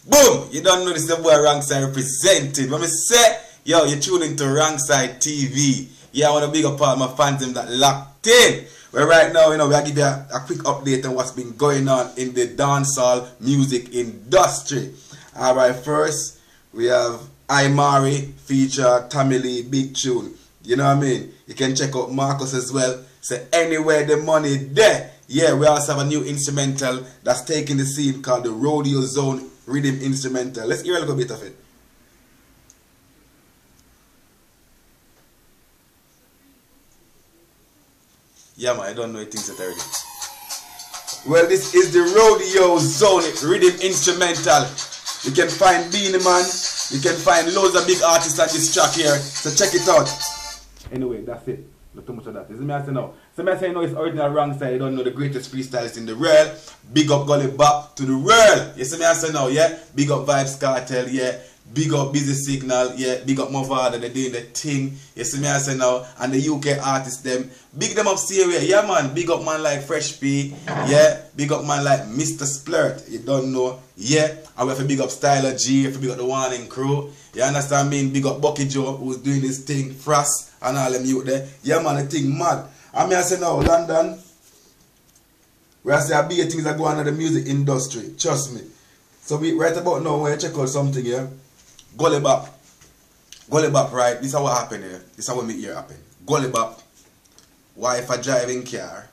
Boom! You don't know this is the boy Rangside represented. When me say, yo, you tune into Rangside TV. Yeah, I want to big up all my fans them that locked in. Well, right now, you know, we'll give you a quick update on what's been going on in the dancehall music industry. Alright, first, we have I Mari feature Tammy Lee, big tune. You know what I mean? You can check out Marcus as well. Say, anywhere the money there. Yeah, we also have a new instrumental that's taking the scene called the Rodeo Zone Rhythm Instrumental. Let's hear a little bit of it. Yeah, man, I don't know it things that already. Well, this is the Rodeo Zone Rhythm Instrumental. You can find Beanie Man. You can find loads of big artists on this track here. So check it out. Anyway, that's it. Not too much of that. This is me I say now. So I say you know it's original Rangside. You don't know the greatest freestylists in the world. Big up Gully Bop to the world. You see me I say now, yeah? Big up Vybz Kartel, yeah? Big up Busy Signal, yeah? Big up Mavada, they're doing the thing. You see me I say now? And the UK artists them. Big them up serious. Yeah man, big up man like Fresh P. Yeah? Big up man like Mr. Splurt. You don't know. Yeah? And we have to big up Styler G, we have to big up the Warning Crew. You understand me? Big up Bucky Joe who's doing this thing, Frost and all them youth there. Yeah man, the thing mad. I mean I say now, London, where I say a big things that go on in the music industry. Trust me. So we right about now when you check out something here. Gully Bop. Gully Bop, right? This is what happened here. This is what me hear happen. Gully Bop. Wife a driving car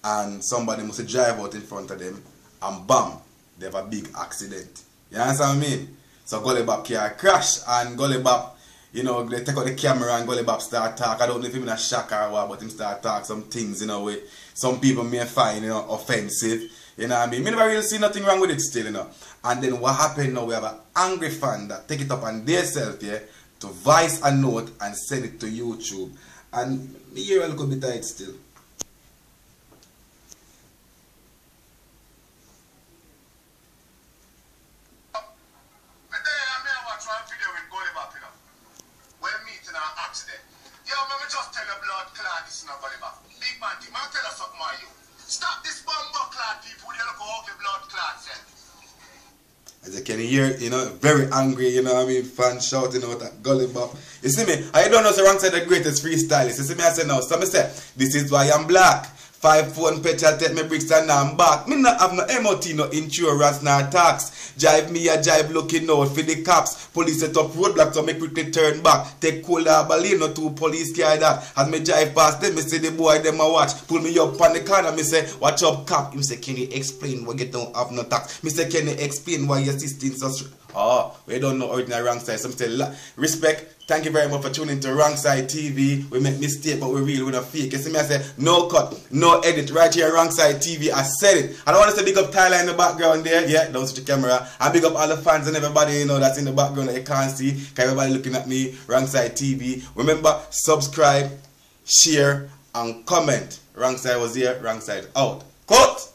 and somebody must drive out in front of them and bam, they have a big accident. You understand what I mean? So Gully Bop car crash and Gully Bop, you know, they take out the camera and Gully Bop start talk. I don't know if he's in a shock or what, but him start talk some things, you know, with some people may find, you know, offensive. You know what I mean? Me never really see nothing wrong with it still, you know. And then what happened now, we have an angry fan that take it up on themselves here to voice a note and send it to YouTube. And me hear a little bit of it still. As you can hear, you know, very angry, you know what I mean, fans shouting out at Gully Bop. You see me, I don't know so Rangside the greatest freestylist. You see me, I say now, so I say, this is why I'm black. 5 phone petrol take me bricks and now I'm back. Me not have no MOT, no insurance, no tax. Jive me a jive looking out for the cops. Police set up roadblocks so me quickly turn back. Take cola balloon no 2 police car that. As me jive past them, me see the boy them a watch. Pull me up on the corner, me say, watch up cop. Him say, can you explain why you don't have no tax? Me say, can you explain why your system so strong? Oh, we don't know original Rangside. So I say, respect. Thank you very much for tuning to Rangside TV. We make mistake, but we really with a fake. You see me, I say, no cut, no edit. Right here, Rangside TV. I said it. I don't want to say big up Tyler in the background there. Yeah, don't switch the camera. And big up all the fans and everybody, you know, that's in the background that you can't see. Because everybody looking at me, Rangside TV. Remember, subscribe, share, and comment. Rangside was here, Rangside out. Cut!